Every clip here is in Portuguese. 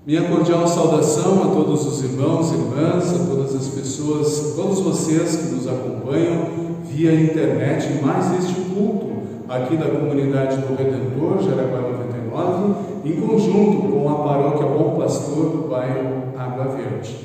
Minha cordial saudação a todos os irmãos e irmãs, a todas as pessoas, a todos vocês que nos acompanham via internet em mais este culto aqui da Comunidade do Redentor, Jaraguá 99, em conjunto com a Paróquia Bom Pastor do bairro Água Verde.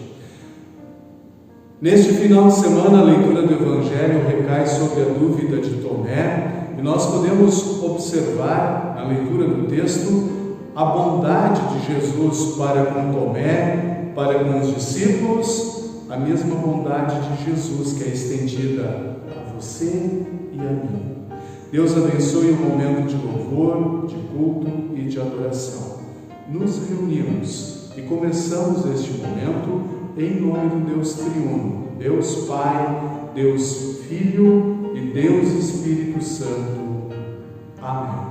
Neste final de semana, a leitura do Evangelho recai sobre a dúvida de Tomé e nós podemos observar na leitura do texto a bondade de Jesus para com Tomé, para com os discípulos, a mesma bondade de Jesus que é estendida a você e a mim. Deus abençoe o momento de louvor, de culto e de adoração. Nos reunimos e começamos este momento em nome do Deus triuno, Deus Pai, Deus Filho e Deus Espírito Santo. Amém.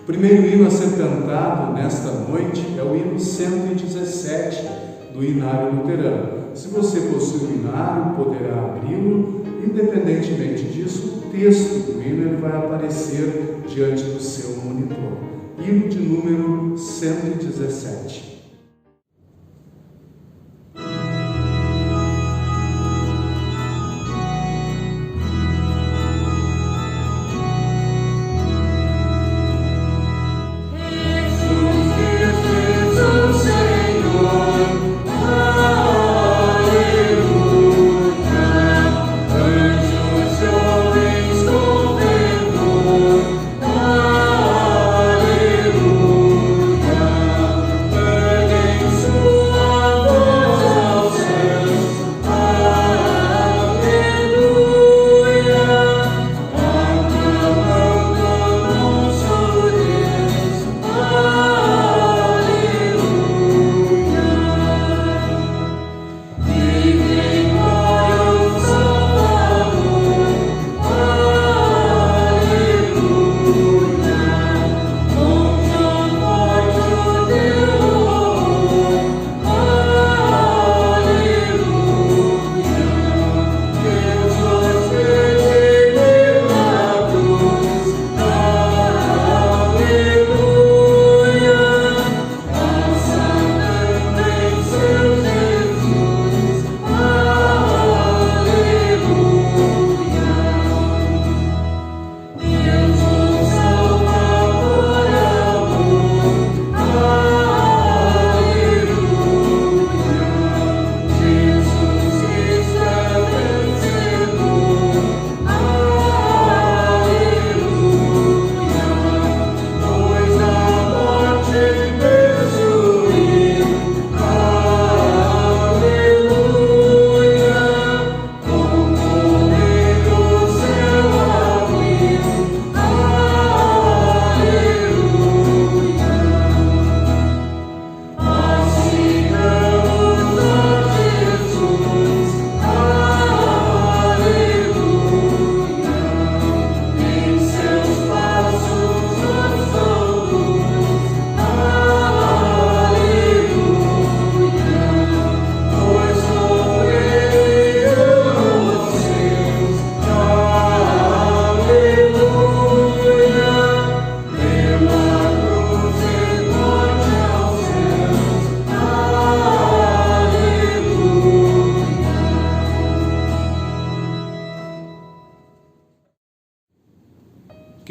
O primeiro hino a ser cantado nesta noite é o hino 117 do Inário Luterano. Se você possui o Inário, poderá abri-lo. Independentemente disso, o texto do hino ele vai aparecer diante do seu monitor. Hino de número 117.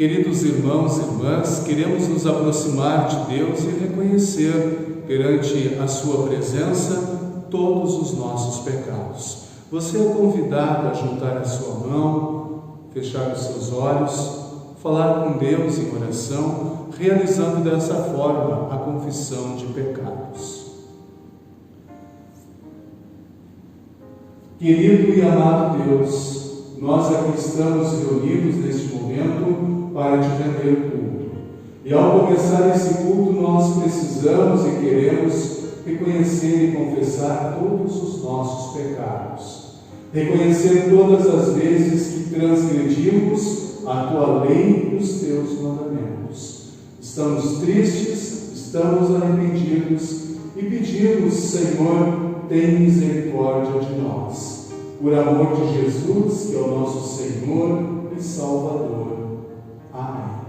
Queridos irmãos e irmãs, queremos nos aproximar de Deus e reconhecer perante a sua presença todos os nossos pecados. Você é convidado a juntar a sua mão, fechar os seus olhos, falar com Deus em oração, realizando dessa forma a confissão de pecados. Querido e amado Deus, nós aqui estamos reunidos neste momento para te render culto. E ao começar esse culto, nós precisamos e queremos reconhecer e confessar todos os nossos pecados. Reconhecer todas as vezes que transgredimos a tua lei e os teus mandamentos. Estamos tristes, estamos arrependidos e pedimos, Senhor, tem misericórdia de nós. Por amor de Jesus, que é o nosso Senhor e Salvador. Amém.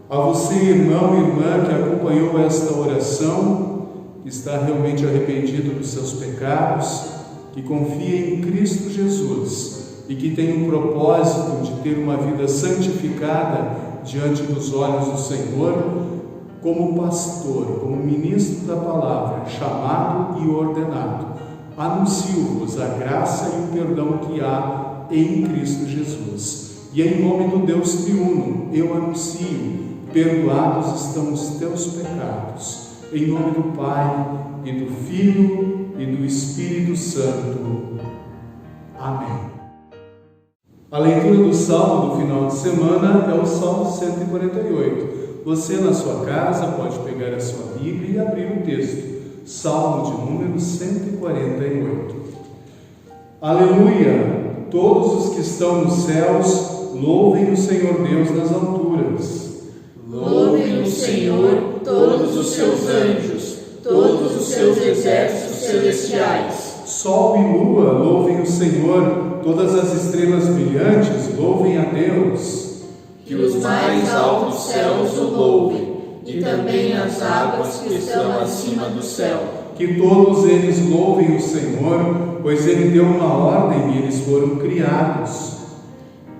A você, irmão e irmã, que acompanhou esta oração, que está realmente arrependido dos seus pecados, que confia em Cristo Jesus e que tem o propósito de ter uma vida santificada diante dos olhos do Senhor, como pastor, como ministro da palavra, chamado e ordenado, anuncio-vos a graça e o perdão que há em Cristo Jesus. E em nome do Deus triuno, eu anuncio: perdoados estão os teus pecados. Em nome do Pai, e do Filho, e do Espírito Santo. Amém. A leitura do Salmo do final de semana é o Salmo 148. Você, na sua casa, pode pegar a sua Bíblia e abrir o texto. Salmo de número 148. Aleluia! Todos os que estão nos céus, louvem o Senhor Deus nas alturas. Louvem o Senhor todos os seus anjos, todos os seus exércitos celestiais. Sol e lua, louvem o Senhor, todas as estrelas brilhantes, louvem a Deus. Que os mais altos céus o louvem, e também as águas que estão acima do céu. Que todos eles louvem o Senhor, pois Ele deu uma ordem e eles foram criados.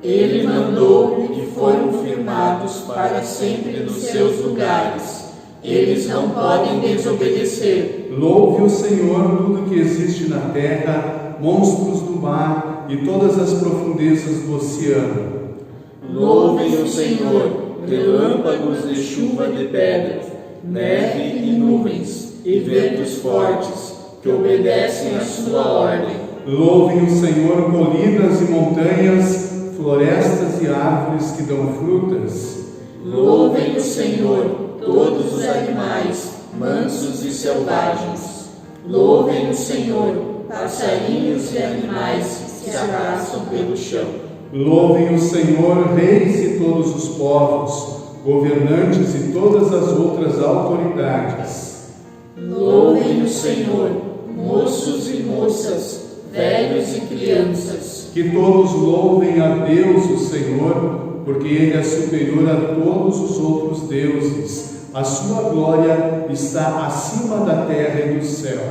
Ele mandou e foram firmados para sempre nos seus lugares. Eles não podem desobedecer. Louve o Senhor tudo que existe na terra, monstros do mar e todas as profundezas do oceano. Louvem o Senhor, relâmpagos de chuva de pedra, neve e nuvens, e ventos fortes, que obedecem à sua ordem. Louvem o Senhor colinas e montanhas, florestas e árvores que dão frutas. Louvem o Senhor todos os animais, mansos e selvagens. Louvem o Senhor, passarinhos e animais que se arrastam pelo chão. Louvem o Senhor, reis e todos os povos, governantes e todas as outras autoridades. Louvem o Senhor, moços e moças, velhos e crianças. Que todos louvem a Deus, o Senhor, porque Ele é superior a todos os outros deuses. A sua glória está acima da terra e do céu.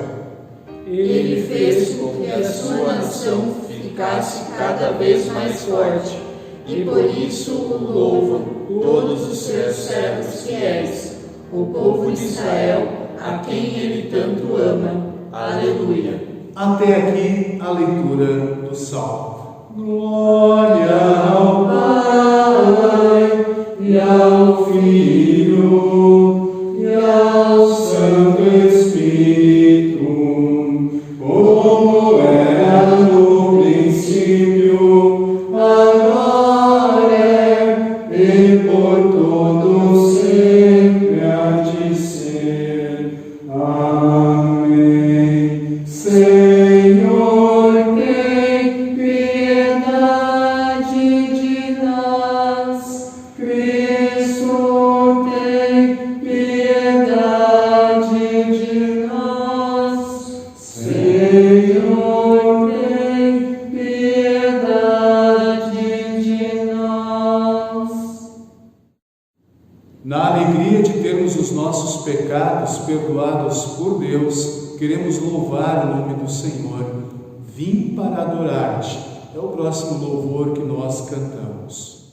Ele fez com que a sua nação ficasse cada vez mais forte, e por isso o louvam todos os seus servos fiéis, o povo de Israel, a quem Ele tanto ama. Aleluia. Até aqui a leitura do Salmo. Glória ao Pai e ao Filho e ao Santo Espírito, como era no princípio, agora e por todo sempre há de ser. Amém. Senhor, tem piedade de nós. Cristo, tem piedade de nós. Senhor, tem piedade de nós. Na alegria de termos os nossos pecados perdoados por Deus, queremos louvar o nome do Senhor. Vim para adorar-te. É o próximo louvor que nós cantamos.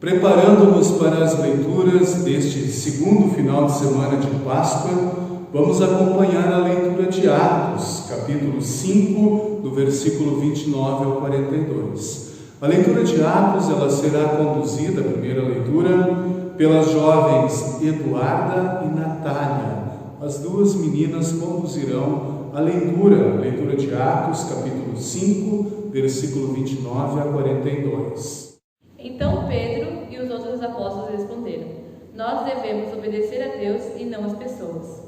Preparando-nos para as leituras deste segundo final de semana de Páscoa, vamos acompanhar a leitura de Atos, capítulo 5, do versículo 29 ao 42. A leitura de Atos, ela será conduzida, a primeira leitura, pelas jovens Eduarda e Natália. As duas meninas conduzirão a leitura de Atos, capítulo 5, versículo 29 a 42. Então Pedro e os outros apóstolos responderam: nós devemos obedecer a Deus e não às pessoas.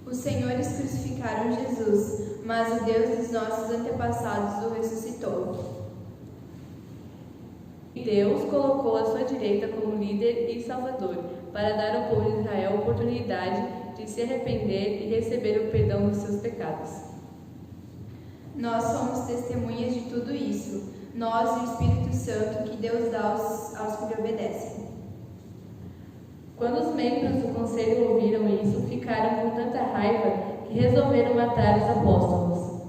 Os senhores crucificaram Jesus, mas o Deus dos nossos antepassados o ressuscitou. Deus colocou à sua direita como líder e salvador, para dar ao povo de Israel a oportunidade de se arrepender e receber o perdão dos seus pecados. Nós somos testemunhas de tudo isso, nós e o Espírito Santo que Deus dá aos que lhe obedecem. Quando os membros do conselho ouviram isso, ficaram com tanta raiva que resolveram matar os apóstolos.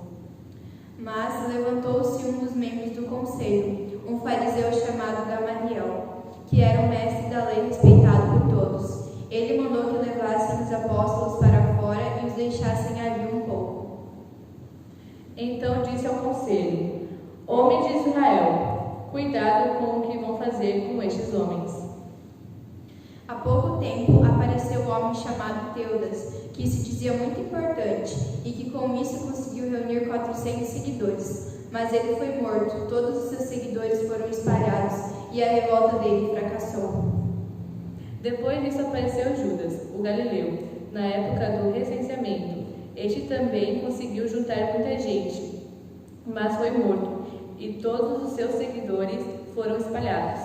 Mas levantou-se um dos membros do conselho, um fariseu chamado Gamaliel, que era o mestre da lei respeitado por todos. Ele mandou que levassem os apóstolos para fora e os deixassem ali um pouco. Então disse ao conselho: homens de Israel, cuidado com o que vão fazer com estes homens. Há pouco tempo apareceu um homem chamado Teudas, que se dizia muito importante e que com isso conseguiu reunir 400 seguidores. Mas ele foi morto, todos os seus seguidores foram espalhados e a revolta dele fracassou. Depois disso apareceu Judas, o Galileu, na época do recenseamento. Este também conseguiu juntar muita gente, mas foi morto, e todos os seus seguidores foram espalhados.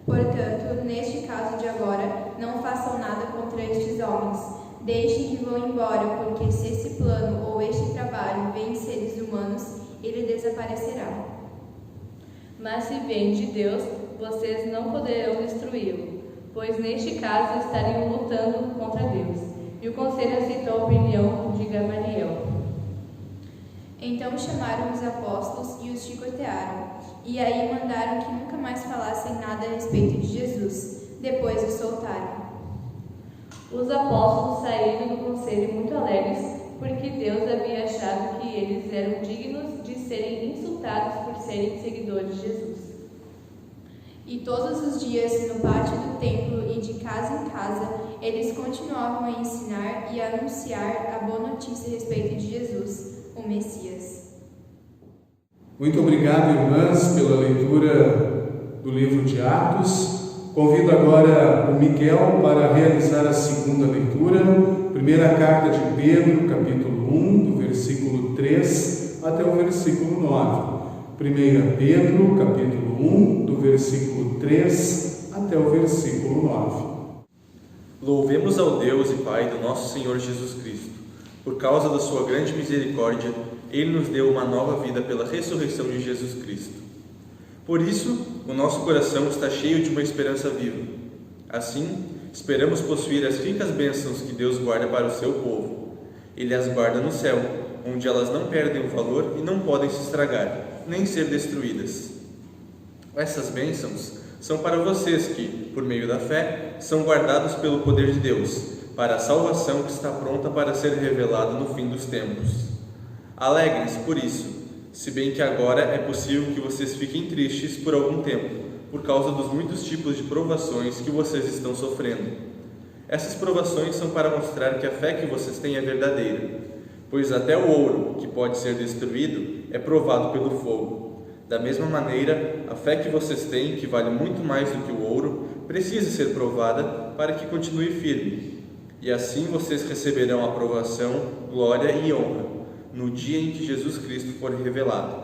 Portanto, neste caso de agora, não façam nada contra estes homens. Deixem que vão embora, porque se esse plano ou este trabalho vem de seres humanos, ele desaparecerá. Mas se vem de Deus, vocês não poderão destruí-lo, pois neste caso estariam lutando contra Deus. E o conselho aceitou a opinião de Gamaliel. Então chamaram os apóstolos e os chicotearam, e aí mandaram que nunca mais falassem nada a respeito de Jesus. Depois os soltaram. Os apóstolos saíram do conselho muito alegres, porque Deus havia achado que eles eram dignos de serem insultados por serem seguidores de Jesus. E todos os dias, no pátio do templo e de casa em casa, eles continuavam a ensinar e a anunciar a boa notícia a respeito de Jesus, o Messias. Muito obrigado, irmãs, pela leitura do livro de Atos. Convido agora o Miguel para realizar a segunda leitura, primeira carta de Pedro, capítulo 1, do versículo 3 até o versículo 9. 1 Pedro, capítulo 1, do versículo 3 até o versículo 9. Louvemos ao Deus e Pai do nosso Senhor Jesus Cristo. Por causa da sua grande misericórdia, Ele nos deu uma nova vida pela ressurreição de Jesus Cristo. Por isso, o nosso coração está cheio de uma esperança viva. Assim, esperamos possuir as ricas bênçãos que Deus guarda para o seu povo. Ele as guarda no céu, onde elas não perdem o valor e não podem se estragar, nem ser destruídas. Essas bênçãos são para vocês que, por meio da fé, são guardados pelo poder de Deus, para a salvação que está pronta para ser revelada no fim dos tempos. Alegrem-se por isso, se bem que agora é possível que vocês fiquem tristes por algum tempo, por causa dos muitos tipos de provações que vocês estão sofrendo. Essas provações são para mostrar que a fé que vocês têm é verdadeira, pois até o ouro, que pode ser destruído, é provado pelo fogo. Da mesma maneira, a fé que vocês têm, que vale muito mais do que o ouro, precisa ser provada para que continue firme. E assim vocês receberão aprovação, glória e honra no dia em que Jesus Cristo for revelado.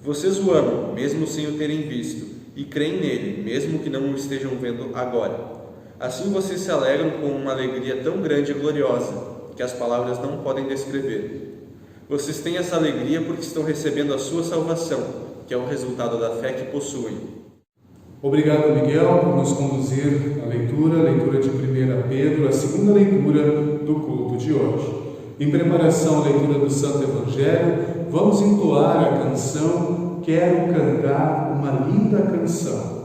Vocês o amam, mesmo sem o terem visto, e creem nele, mesmo que não o estejam vendo agora. Assim vocês se alegram com uma alegria tão grande e gloriosa, que as palavras não podem descrever. Vocês têm essa alegria porque estão recebendo a sua salvação, que é o resultado da fé que possuem. Obrigado, Miguel, por nos conduzir à leitura de 1 Pedro, a segunda leitura do culto de hoje. Em preparação à leitura do Santo Evangelho, vamos entoar a canção quero cantar uma linda canção.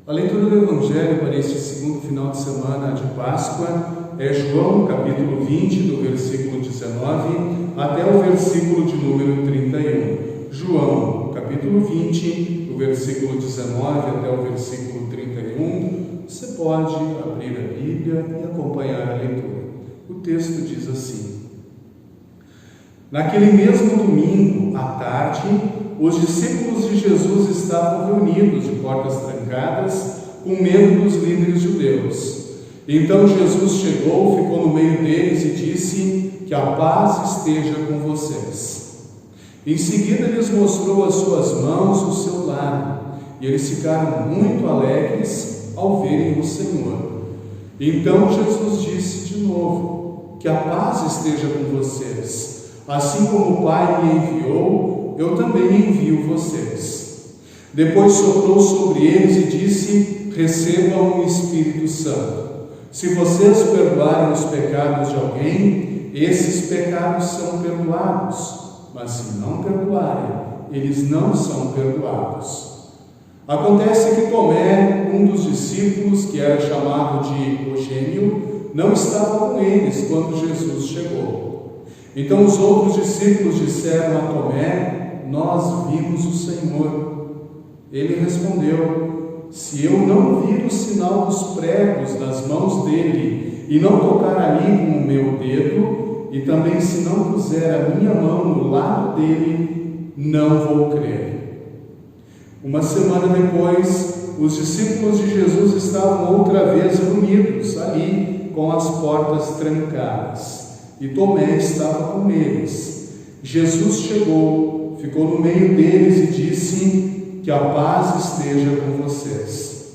A leitura do Evangelho para este segundo final de semana de Páscoa é João, capítulo 20, do versículo 19 até o versículo de número 31. João, capítulo 20, do versículo 19 até o versículo 31. Você pode abrir a Bíblia e acompanhar a leitura. O texto diz assim: Naquele mesmo domingo, à tarde, os discípulos de Jesus estavam reunidos de portas trancadas, com medo dos líderes judeus. Então Jesus chegou, ficou no meio deles e disse: que a paz esteja com vocês. Em seguida lhes mostrou as suas mãos, o seu lado, e eles ficaram muito alegres ao verem o Senhor. Então Jesus disse de novo: que a paz esteja com vocês. Assim como o Pai me enviou, eu também envio vocês. Depois soprou sobre eles e disse: recebam o Espírito Santo. Se vocês perdoarem os pecados de alguém, esses pecados são perdoados. Mas se não perdoarem, eles não são perdoados. Acontece que Tomé, um dos discípulos, que era chamado de o Gêmeo, não estava com eles quando Jesus chegou. Então os outros discípulos disseram a Tomé: nós vimos o Senhor. Ele respondeu: se eu não vir o sinal dos pregos nas mãos dele, e não tocar ali com o meu dedo, e também se não puser a minha mão no lado dele, não vou crer. Uma semana depois, os discípulos de Jesus estavam outra vez reunidos ali, com as portas trancadas. E Tomé estava com eles. Jesus chegou, ficou no meio deles e disse: que a paz esteja com vocês.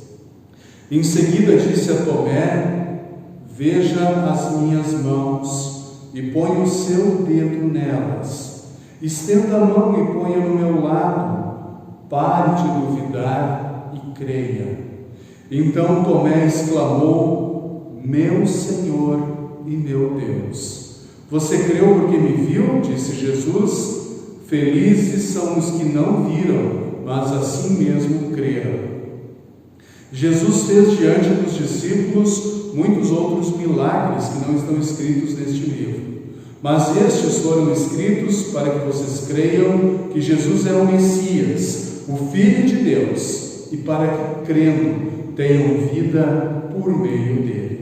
Em seguida disse a Tomé: veja as minhas mãos e ponha o seu dedo nelas. Estenda a mão e ponha no meu lado. Pare de duvidar e creia. Então Tomé exclamou: meu Senhor e meu Deus. Você creu porque me viu? Disse Jesus. Felizes são os que não viram, mas assim mesmo creram. Jesus fez diante dos discípulos muitos outros milagres que não estão escritos neste livro. Mas estes foram escritos para que vocês creiam que Jesus é o Messias, o Filho de Deus, e para que, crendo, tenham vida por meio dele.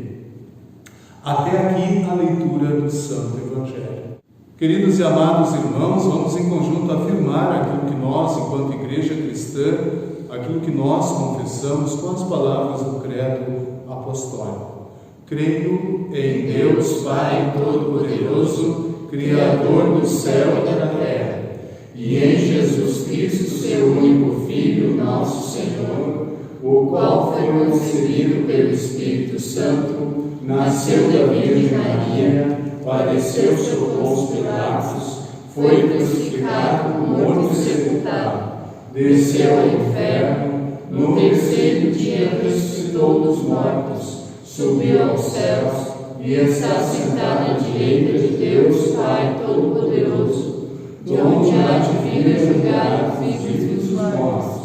Até aqui a leitura do Santo Evangelho. Queridos e amados irmãos, vamos em conjunto afirmar aquilo que nós, enquanto igreja cristã, aquilo que nós confessamos com as palavras do credo apostólico. Creio em Deus Pai Todo-Poderoso, Criador do céu e da terra, e em Jesus Cristo, seu único Filho, nosso Senhor, o qual foi concebido pelo Espírito Santo, nasceu da Virgem Maria, padeceu sob Pôncio Pilatos, foi crucificado, morto e sepultado, desceu ao inferno, no terceiro dia ressuscitou dos mortos, subiu aos céus e está sentado à direita de Deus Pai Todo-Poderoso, de onde há de vir a julgar os vivos e os mortos.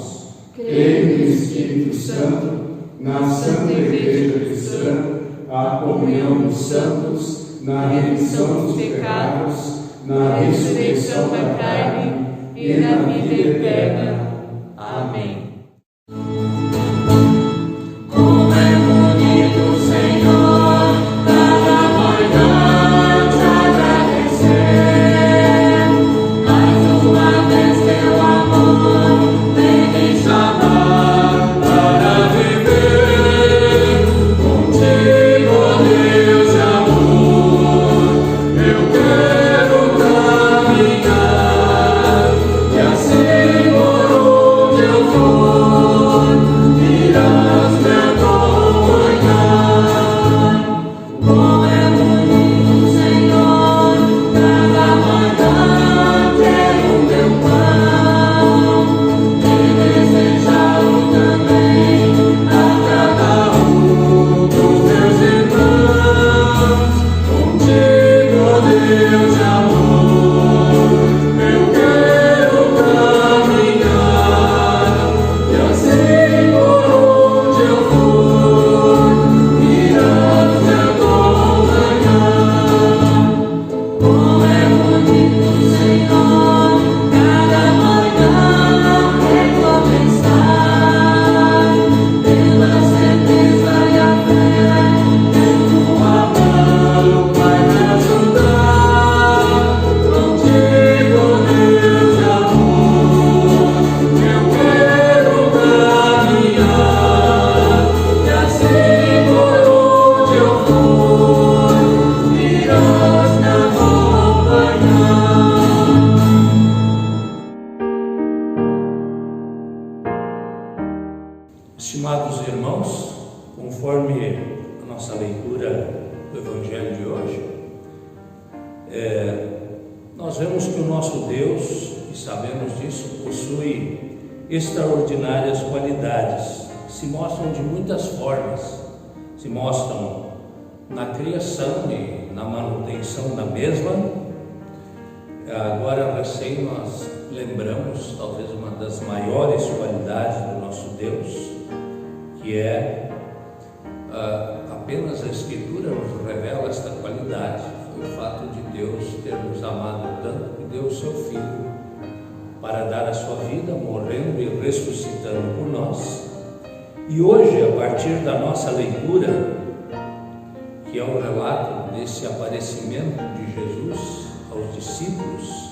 Creio no Espírito Santo, na Santa Igreja Cristã, a comunhão dos santos, na remissão dos pecados, na ressurreição da carne e na vida eterna. Amém. Estimados irmãos, conforme a nossa leitura do Evangelho de hoje, nós vemos que o nosso Deus, e sabemos disso, possui extraordinárias qualidades, que se mostram de muitas formas, se mostram na criação e na manutenção da mesma. Agora recém nós lembramos talvez uma das maiores qualidades do nosso Deus, que é apenas a Escritura nos revela esta qualidade. Foi o fato de Deus ter nos amado tanto que deu o seu Filho para dar a sua vida, morrendo e ressuscitando por nós. E hoje, a partir da nossa leitura, que é o relato desse aparecimento de Jesus aos discípulos,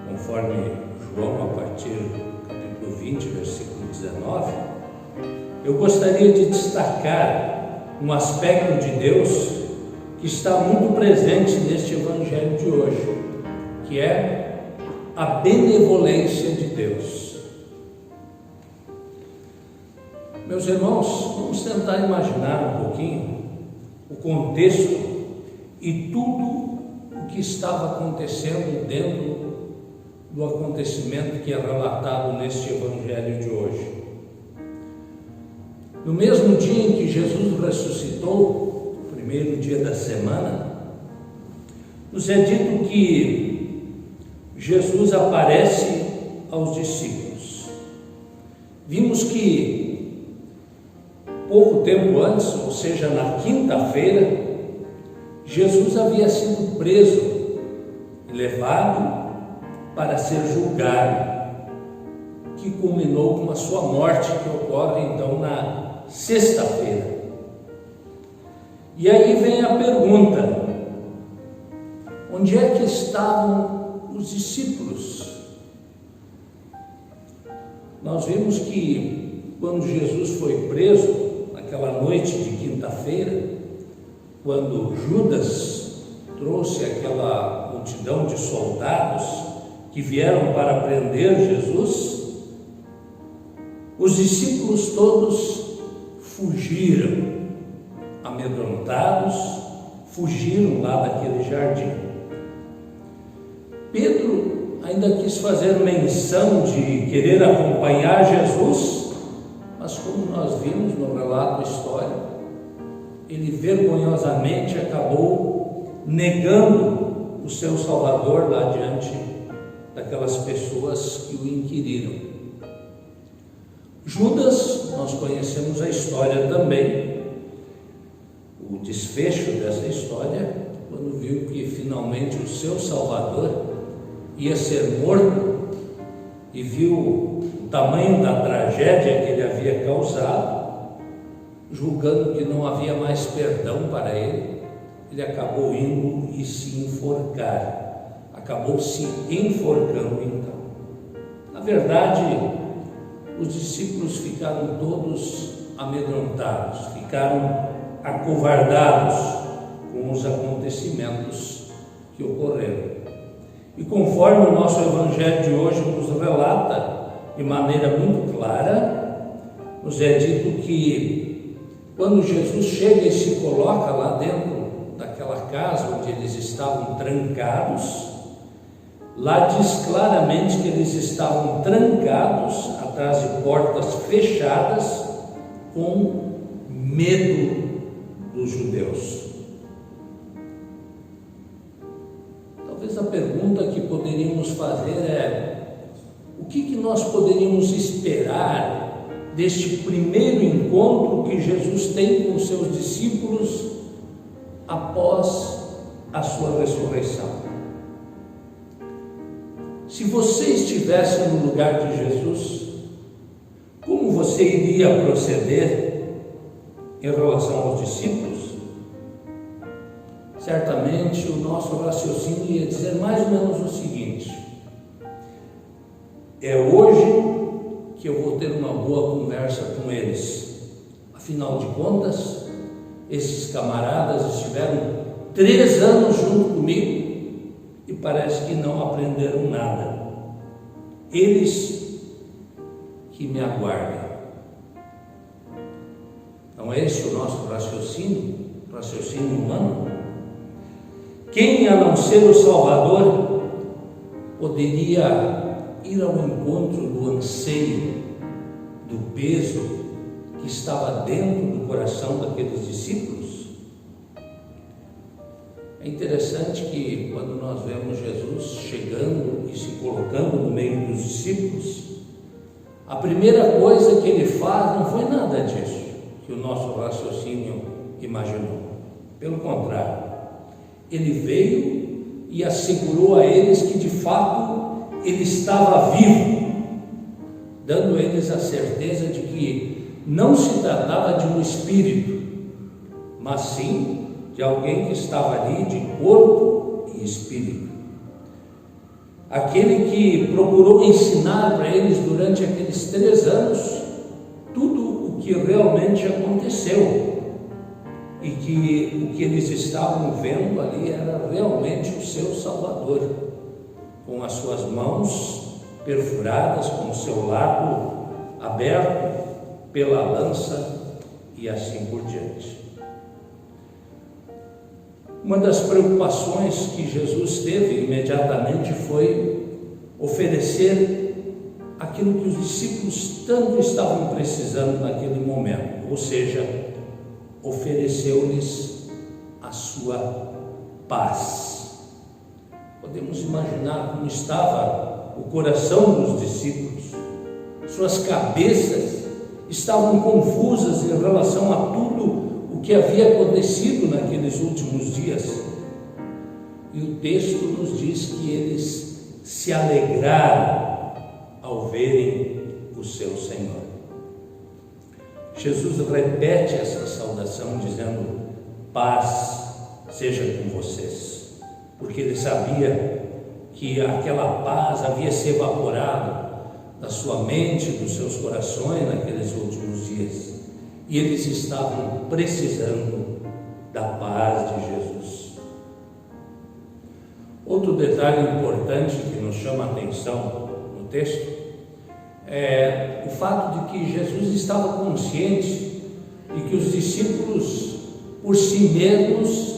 conforme João, a partir do capítulo 20, versículo 19, eu gostaria de destacar um aspecto de Deus que está muito presente neste Evangelho de hoje, que é a benevolência de Deus. Meus irmãos, vamos tentar imaginar um pouquinho o contexto e tudo o que estava acontecendo dentro do acontecimento que é relatado neste Evangelho de hoje. No mesmo dia em que Jesus ressuscitou, o primeiro dia da semana, nos é dito que Jesus aparece aos discípulos. Vimos que pouco tempo antes, ou seja, na quinta-feira, Jesus havia sido preso e levado para ser julgado, que culminou com a sua morte, que ocorre então na sexta-feira. E aí vem a pergunta: onde é que estavam os discípulos? nós vimos que quando Jesus foi preso, naquela noite de quinta-feira, quando Judas trouxe aquela multidão de soldados que vieram para prender Jesus, os discípulos todos fugiram, amedrontados, fugiram lá daquele jardim. Pedro ainda quis fazer menção de querer acompanhar Jesus, mas como nós vimos no relato histórico, ele vergonhosamente acabou negando o seu Salvador lá diante daquelas pessoas que o inquiriram. Judas, nós conhecemos a história também, o desfecho dessa história, quando viu que finalmente o seu Salvador ia ser morto e viu o tamanho da tragédia que ele havia causado, julgando que não havia mais perdão para ele, ele acabou indo e se enforcar, acabou se enforcando então. Na verdade, os discípulos ficaram todos amedrontados, ficaram acovardados com os acontecimentos que ocorreram. E conforme o nosso Evangelho de hoje nos relata de maneira muito clara, nos é dito que quando Jesus chega e se coloca lá dentro daquela casa onde eles estavam trancados, lá diz claramente que eles estavam trancados atrás de portas fechadas com medo dos judeus. Talvez a pergunta que poderíamos fazer é: o que nós poderíamos esperar deste primeiro encontro que Jesus tem com os seus discípulos após a sua ressurreição? Se você estivesse no lugar de Jesus, como você iria proceder em relação aos discípulos? Certamente o nosso raciocínio ia dizer mais ou menos o seguinte: é hoje que eu vou ter uma boa conversa com eles. Afinal de contas, esses camaradas estiveram 3 anos junto comigo e parece que não aprenderam nada. Eles que me aguardem. Não é esse o nosso raciocínio humano? Quem, a não ser o Salvador, poderia ir ao encontro do anseio, do peso que estava dentro do coração daqueles discípulos? É interessante que quando nós vemos Jesus chegando e se colocando no meio dos discípulos, a primeira coisa que ele faz não foi nada disso que o nosso raciocínio imaginou. Pelo contrário, ele veio e assegurou a eles que de fato ele estava vivo, dando a eles a certeza de que não se tratava de um espírito, mas sim de alguém que estava ali de corpo e espírito. Aquele que procurou ensinar para eles durante aqueles 3 anos tudo o que realmente aconteceu, e que o que eles estavam vendo ali era realmente o seu Salvador, com as suas mãos perfuradas, com o seu lado aberto pela lança e assim por diante. Uma das preocupações que Jesus teve imediatamente foi oferecer aquilo que os discípulos tanto estavam precisando naquele momento, ou seja, ofereceu-lhes a sua paz. Podemos imaginar como estava o coração dos discípulos. Suas cabeças estavam confusas em relação a tudo o que havia acontecido naqueles últimos dias. E o texto nos diz que eles se alegraram ao verem o seu Senhor. Jesus repete essa saudação dizendo: paz seja com vocês, porque ele sabia que aquela paz havia se evaporado da sua mente, dos seus corações naqueles últimos dias. E eles estavam precisando da paz de Jesus. Outro detalhe importante que nos chama a atenção no texto é o fato de que Jesus estava consciente de que os discípulos, por si mesmos,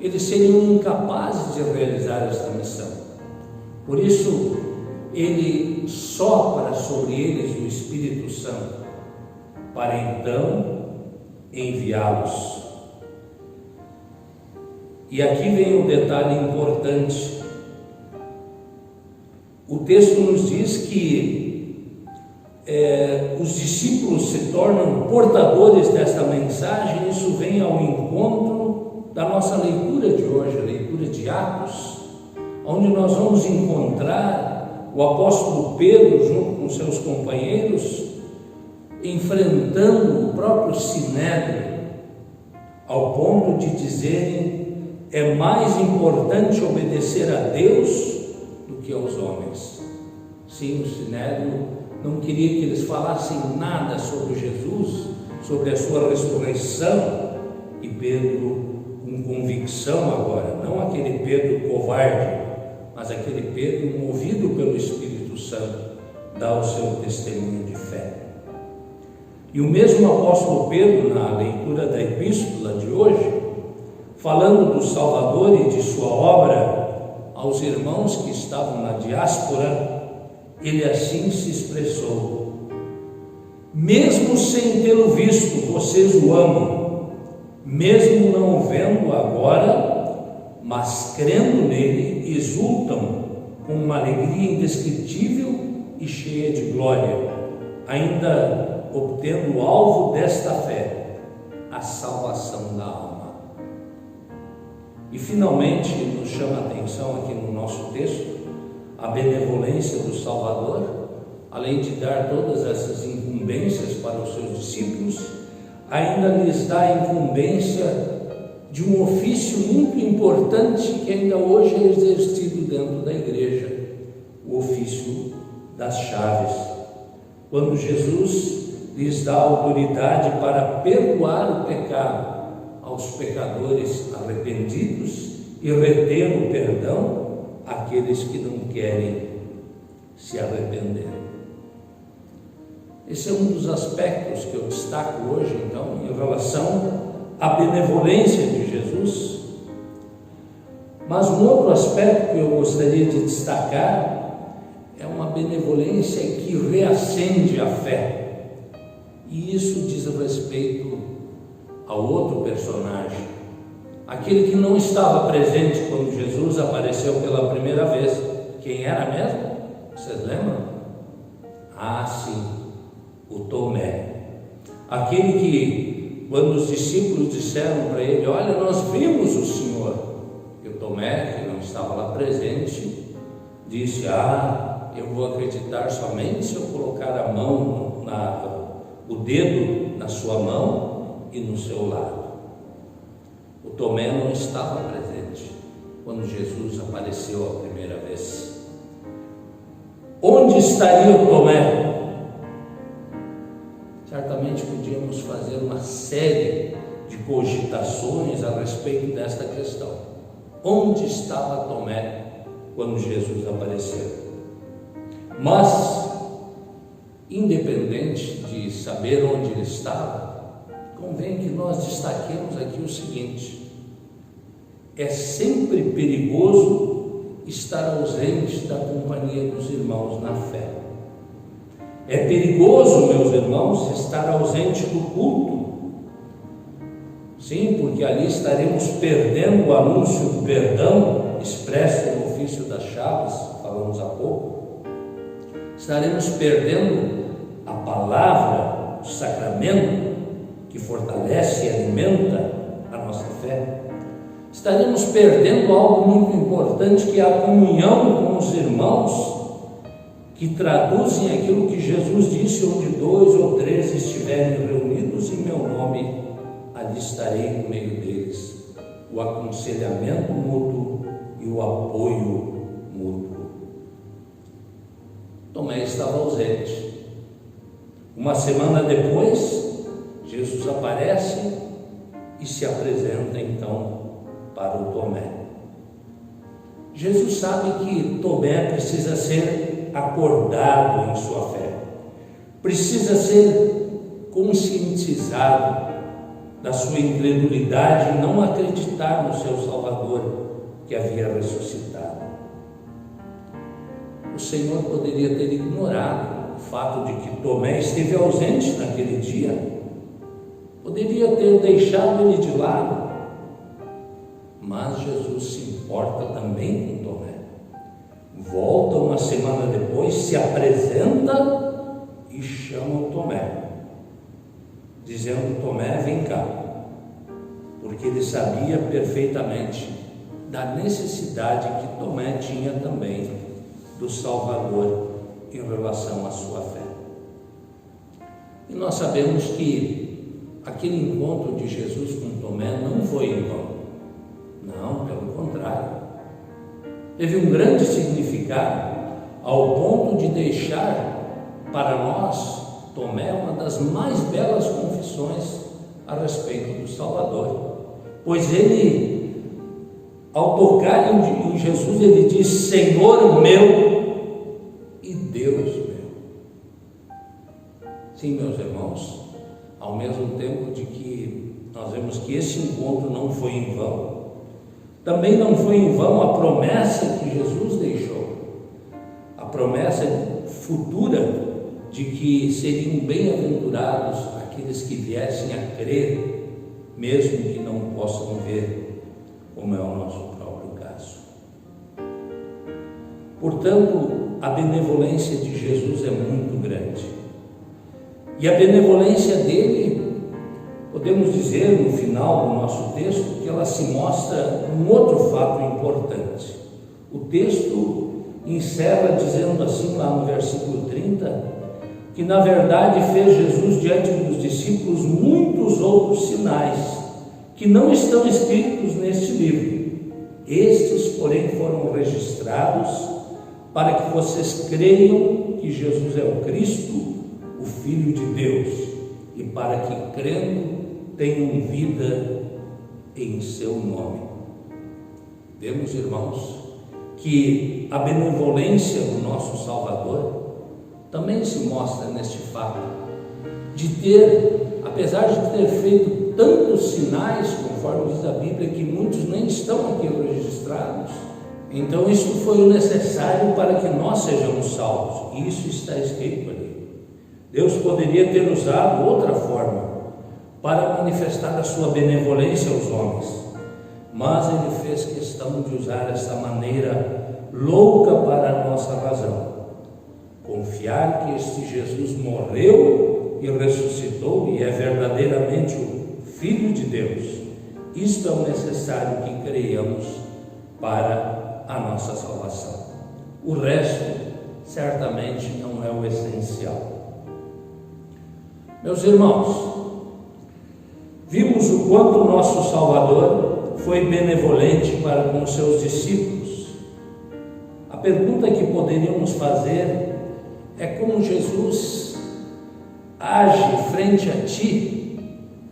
eles seriam incapazes de realizar esta missão. Por isso, ele sopra sobre eles o Espírito Santo, para então enviá-los. E aqui vem um detalhe importante. O texto nos diz que os discípulos se tornam portadores desta mensagem. Isso vem ao encontro da nossa leitura de hoje, a leitura de Atos, onde nós vamos encontrar o apóstolo Pedro, junto com seus companheiros, enfrentando o próprio Sinédrio, ao ponto de dizerem: é mais importante obedecer a Deus do que aos homens. Sim, o Sinédrio não queria que eles falassem nada sobre Jesus, sobre a sua ressurreição. E Pedro, com convicção agora, não aquele Pedro covarde, mas aquele Pedro movido pelo Espírito Santo, dá o seu testemunho de fé. E o mesmo apóstolo Pedro, na leitura da epístola de hoje, falando do Salvador e de sua obra aos irmãos que estavam na diáspora, ele assim se expressou: mesmo sem tê-lo visto, vocês o amam, mesmo não o vendo agora, mas crendo nele, exultam com uma alegria indescritível e cheia de glória, ainda obtendo o alvo desta fé, a salvação da alma. E finalmente nos chama a atenção aqui no nosso texto a benevolência do Salvador, além de dar todas essas incumbências para os seus discípulos, ainda lhes dá a incumbência de um ofício muito importante que ainda hoje é exercido dentro da igreja, o ofício das chaves. Quando Jesus lhes dá autoridade para perdoar o pecado aos pecadores arrependidos e reter o perdão àqueles que não querem se arrepender. Esse é um dos aspectos que eu destaco hoje, então, em relação à benevolência de Jesus. Mas um outro aspecto que eu gostaria de destacar é uma benevolência que reacende a fé. E isso diz respeito ao outro personagem, aquele que não estava presente quando Jesus apareceu pela primeira vez. Quem era mesmo? Vocês lembram? Ah, sim, o Tomé. Aquele que, quando os discípulos disseram para ele: olha, nós vimos o Senhor. E o Tomé, que não estava lá presente, disse: ah, eu vou acreditar somente se eu colocar a mão, o dedo na sua mão e no seu lado. O Tomé não estava presente quando Jesus apareceu a primeira vez. Onde estaria o Tomé? Certamente podíamos fazer uma série de cogitações a respeito desta questão. Onde estava Tomé quando Jesus apareceu? Mas, independente de saber onde ele estava, convém que nós destaquemos aqui o seguinte: é sempre perigoso estar ausente da companhia dos irmãos na fé. É perigoso, meus irmãos, estar ausente do culto. Sim, porque ali estaremos perdendo o anúncio do perdão expresso no ofício das chaves, falamos há pouco. Estaremos perdendo a palavra, o sacramento que fortalece e alimenta a nossa fé. Estaremos perdendo algo muito importante, que é a comunhão com os irmãos, que traduzem aquilo que Jesus disse: onde 2 ou 3 estiverem reunidos em meu nome, ali estarei no meio deles. O aconselhamento mútuo e o apoio mútuo. Tomé estava ausente. Uma semana depois, Jesus aparece e se apresenta então para o Tomé. Jesus sabe que Tomé precisa ser acordado em sua fé, precisa ser conscientizado da sua incredulidade e não acreditar no seu Salvador que havia ressuscitado. O Senhor poderia ter ignorado o fato de que Tomé esteve ausente naquele dia, poderia ter deixado ele de lado, mas Jesus se importa também com Tomé. Volta uma semana depois, se apresenta e chama o Tomé, dizendo: Tomé, vem cá, porque ele sabia perfeitamente da necessidade que Tomé tinha também do Salvador em relação à sua fé. E nós sabemos que aquele encontro de Jesus com Tomé não foi em vão. Não, pelo contrário. Teve um grande significado, ao ponto de deixar para nós, Tomé, uma das mais belas confissões a respeito do Salvador. Pois ele, ao tocar em Jesus, ele diz: Senhor meu e Deus meu. Sim, meus irmãos, ao mesmo tempo de que nós vemos que esse encontro não foi em vão, também não foi em vão a promessa que Jesus deixou, a promessa futura de que seriam bem-aventurados aqueles que viessem a crer, mesmo que não possam ver, como é o nosso próprio caso. Portanto, a benevolência de Jesus é muito grande. E a benevolência dele, podemos dizer no final do nosso texto, que ela se mostra um outro fato importante. O texto encerra dizendo assim, lá no versículo 30, que na verdade fez Jesus diante dos discípulos muitos outros sinais que não estão escritos neste livro. Estes, porém, foram registrados para que vocês creiam que Jesus é o Cristo, o Filho de Deus, e para que, crendo, tenham vida em seu nome. Vemos, irmãos, que a benevolência do nosso Salvador também se mostra neste fato de ter, apesar de ter feito tantos sinais, conforme diz a Bíblia, que muitos nem estão aqui registrados, então isso foi o necessário para que nós sejamos salvos, e isso está escrito ali. Deus poderia ter usado outra forma para manifestar a sua benevolência aos homens, mas ele fez questão de usar essa maneira louca para a nossa razão. Confiar que este Jesus morreu e ressuscitou e é verdadeiramente o Filho de Deus. Isto é o necessário que creiamos para a nossa salvação. O resto certamente não é o essencial. Meus irmãos, vimos o quanto o nosso Salvador foi benevolente para com os seus discípulos. A pergunta que poderíamos fazer é como Jesus age frente a ti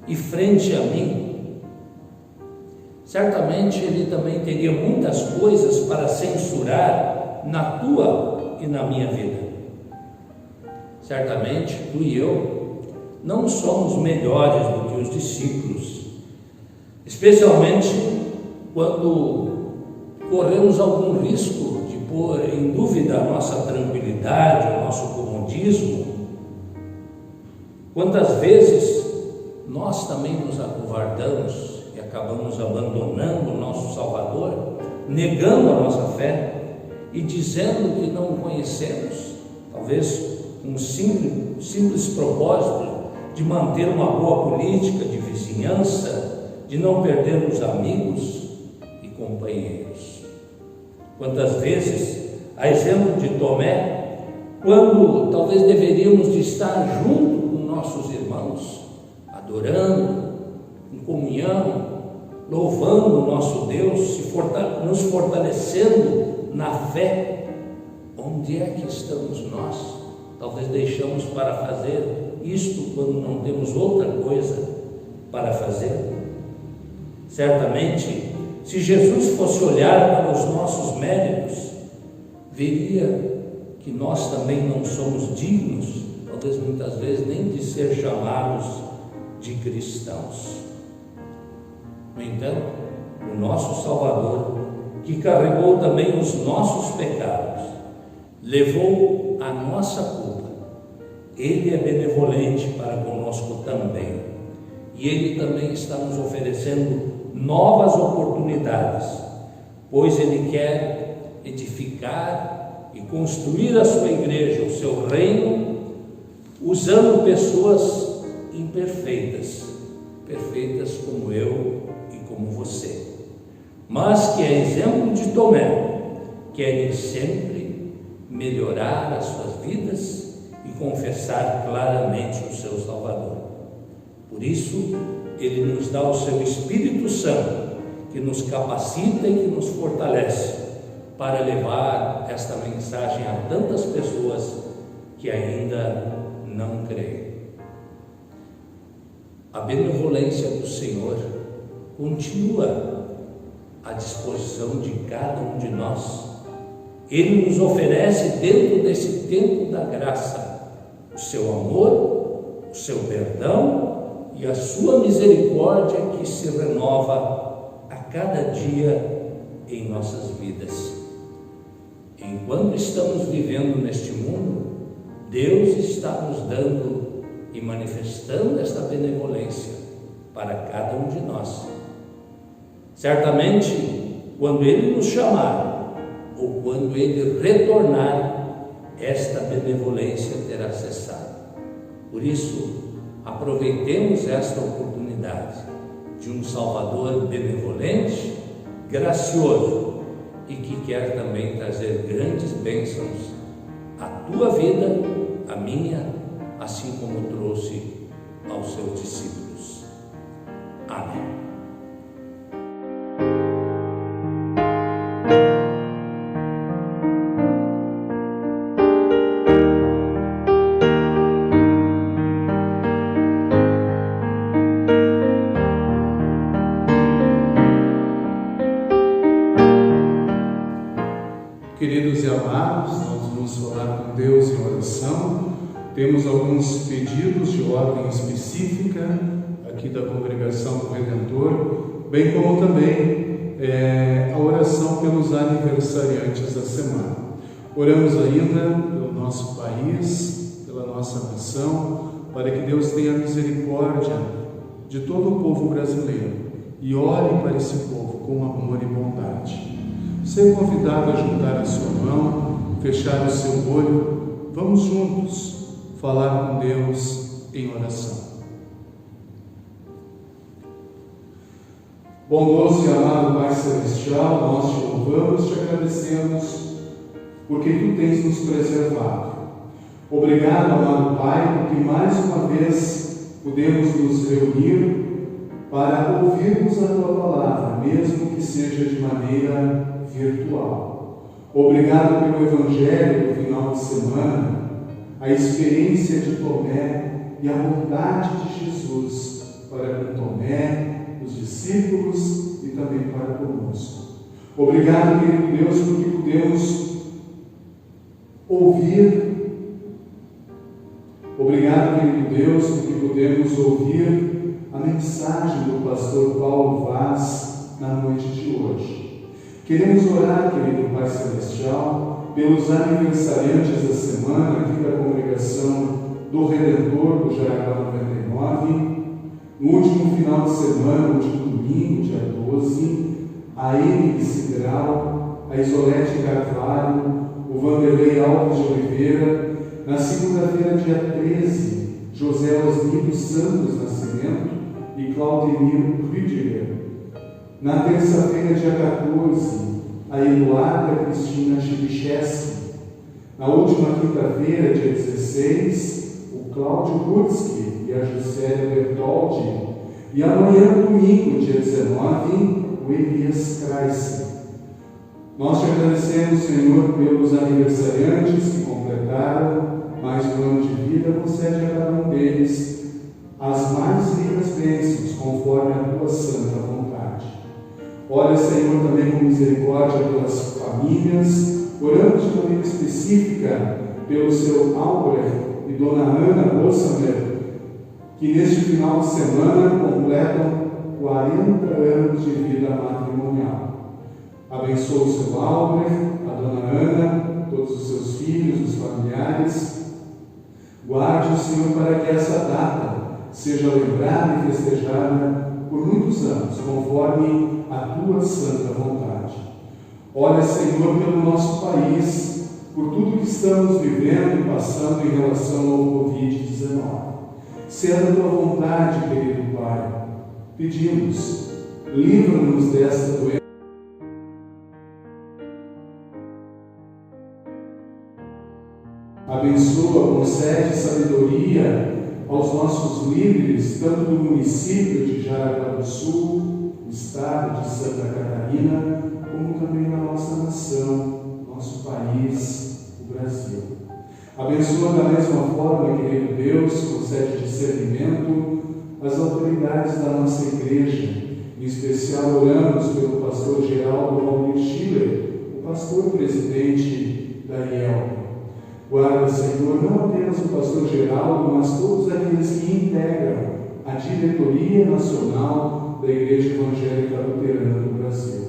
e frente a mim. Certamente ele também teria muitas coisas para censurar na tua e na minha vida. Certamente tu e eu não somos melhores do que os discípulos, especialmente quando corremos algum risco de pôr em dúvida a nossa tranquilidade, o nosso comodismo. Quantas vezes nós também nos acovardamos e acabamos abandonando o nosso Salvador, negando a nossa fé e dizendo que não o conhecemos, talvez com um simples propósito de manter uma boa política de vizinhança, de não perdermos amigos e companheiros. Quantas vezes, a exemplo de Tomé, quando talvez deveríamos de estar junto com nossos irmãos, adorando, em comunhão, louvando o nosso Deus, nos fortalecendo na fé, onde é que estamos nós? Talvez deixamos para fazer isto quando não temos outra coisa para fazer. Certamente, se Jesus fosse olhar para os nossos méritos, veria que nós também não somos dignos, talvez muitas vezes nem de ser chamados de cristãos. No entanto, o nosso Salvador, que carregou também os nossos pecados, levou a nossa culpa. Ele é benevolente para conosco também, e Ele também está nos oferecendo novas oportunidades, pois Ele quer edificar e construir a sua igreja, o seu reino, usando pessoas imperfeitas, perfeitas como eu e como você, mas que, a exemplo de Tomé, querem sempre melhorar as suas vidas e confessar claramente o seu Salvador. Por isso, Ele nos dá o seu Espírito Santo, que nos capacita e que nos fortalece para levar esta mensagem a tantas pessoas que ainda não creem. A benevolência do Senhor continua à disposição de cada um de nós. Ele nos oferece, dentro desse tempo da graça, o seu amor, o seu perdão e a sua misericórdia, que se renova a cada dia em nossas vidas. Enquanto estamos vivendo neste mundo, Deus está nos dando e manifestando esta benevolência para cada um de nós. Certamente, quando Ele nos chamar, ou quando Ele retornar, esta benevolência terá cessado. Por isso, aproveitemos esta oportunidade de um Salvador benevolente, gracioso e que quer também trazer grandes bênçãos à tua vida, à minha, assim como trouxe aos seus discípulos. Amém. Queridos e amados, nós vamos falar com Deus em oração. Temos alguns pedidos de ordem específica aqui da Congregação do Redentor, bem como também a oração pelos aniversariantes da semana. Oramos ainda pelo nosso país, pela nossa nação, para que Deus tenha misericórdia de todo o povo brasileiro e olhe para esse povo com amor e bondade. Ser convidado a juntar a sua mão, fechar o seu olho, vamos juntos falar com Deus em oração. Bondoso e amado Pai Celestial, nós te louvamos, te agradecemos, porque Tu tens nos preservado. Obrigado, amado Pai, porque mais uma vez podemos nos reunir para ouvirmos a Tua Palavra, mesmo que seja de maneira virtual. Obrigado pelo Evangelho do final de semana, a experiência de Tomé e a bondade de Jesus para com Tomé, os discípulos e também para conosco. Obrigado, querido Deus, porque podemos ouvir. Obrigado, querido Deus, porque podemos ouvir a mensagem do pastor Paulo Vaz na noite de hoje. Queremos orar, querido Pai Celestial, pelos aniversariantes da semana aqui da Congregação do Redentor do Jaraguá 99. No último final de semana, no último domingo, dia 12, a Emily Cidral, a Isolete Carvalho, o Vanderlei Alves de Oliveira. Na segunda-feira, dia 13, José Osnildo Santos Nascimento e Claudemir Rüdiger. Na terça-feira, dia 14, a Eduarda Cristina Chibicheski. Na última quinta-feira, dia 16, o Cláudio Butzki e a Juscelia Bertoldi. E amanhã, domingo, dia 19, o Elias Kreisse. Nós te agradecemos, Senhor, pelos aniversariantes que completaram mais um ano de vida. Concede a cada um deles as mais ricas bênçãos, conforme a tua santa vontade. Olha, Senhor, também com misericórdia pelas famílias, oramos de maneira específica pelo seu Albrecht e Dona Ana Bolsamer, que neste final de semana completam 40 anos de vida matrimonial. Abençoa o seu Albrecht, a Dona Ana, todos os seus filhos, os familiares. Guarde o Senhor para que essa data seja lembrada e festejada por muitos anos, conforme a tua santa vontade. Olha, Senhor, pelo nosso país, por tudo que estamos vivendo e passando em relação ao Covid-19. Se é da tua vontade, querido Pai, pedimos, livra-nos desta doença. Abençoa, concede sabedoria aos nossos líderes, tanto do município de Jaraguá do Sul, do estado de Santa Catarina, como também na nossa nação, nosso país, o Brasil. Abençoa da mesma forma, querido Deus, concede discernimento às autoridades da nossa igreja. Em especial, oramos pelo pastor Geraldo Valdir Schiller, o pastor presidente da IELP. Guarda, Senhor, não apenas o pastor Geraldo, mas todos aqueles que integram a diretoria nacional da Igreja Evangélica Luterana do Brasil.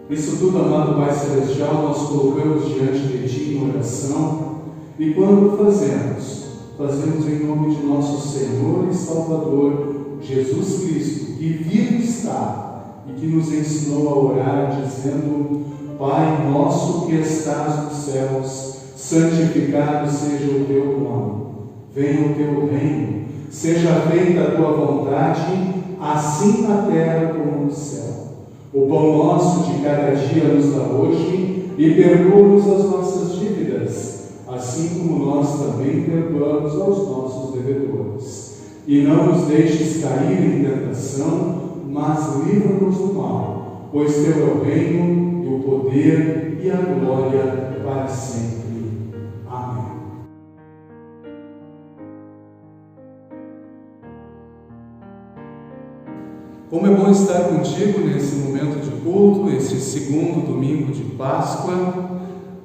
Isso tudo, amado Pai Celestial, nós colocamos diante de Ti em oração, e quando fazemos em nome de nosso Senhor e Salvador, Jesus Cristo, que vivo está e que nos ensinou a orar, dizendo: Pai nosso que estás nos céus, santificado seja o teu nome, venha o teu reino, seja feita a tua vontade, assim na terra como no céu. O pão nosso de cada dia nos dá hoje, e perdoa-nos as nossas dívidas, assim como nós também perdoamos aos nossos devedores. E não nos deixes cair em tentação, mas livra-nos do mal, pois teu é o reino, e o poder e a glória para sempre. Amém. Como é bom estar contigo nesse momento de culto, esse segundo domingo de Páscoa.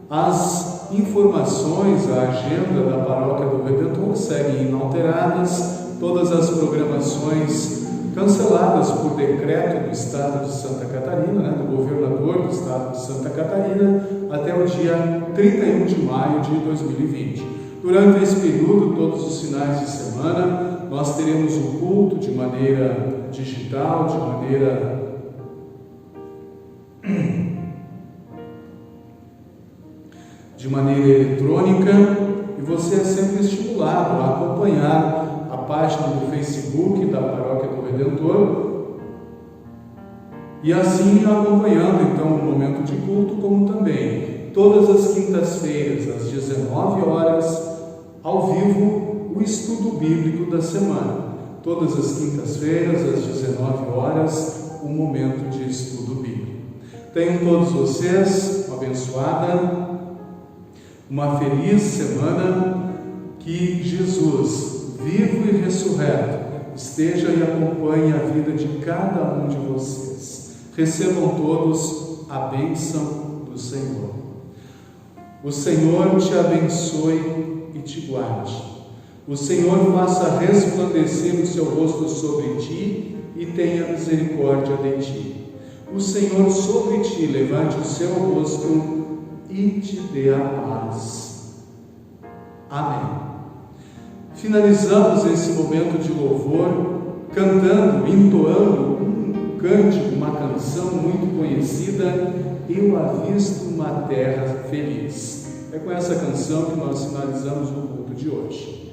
As informações, a agenda da Paróquia do Redentor seguem inalteradas, todas as programações canceladas por decreto do Estado de Santa Catarina, do governador do Estado de Santa Catarina, até o dia 31 de maio de 2020. Durante esse período, todos os finais de semana, nós teremos um culto de maneira digital, de maneira eletrônica, e você é sempre estimulado a acompanhar a página do Facebook da Paróquia do Redentor, e assim acompanhando então o momento de culto, como também todas as quintas-feiras, às 19 horas, ao vivo, o estudo bíblico da semana. Todas as quintas-feiras, às 19 horas, o momento de estudo bíblico. Tenham todos vocês uma abençoada, uma feliz semana, que Jesus, vivo e ressurreto, esteja e acompanhe a vida de cada um de vocês. Recebam todos a bênção do Senhor. O Senhor te abençoe e te guarde. O Senhor faça resplandecer o seu rosto sobre ti e tenha misericórdia de ti. O Senhor sobre ti levante o seu rosto e te dê a paz. Amém. Finalizamos esse momento de louvor cantando, entoando um cântico, uma canção muito conhecida, Eu Avisto uma Terra Feliz. É com essa canção que nós finalizamos o culto de hoje.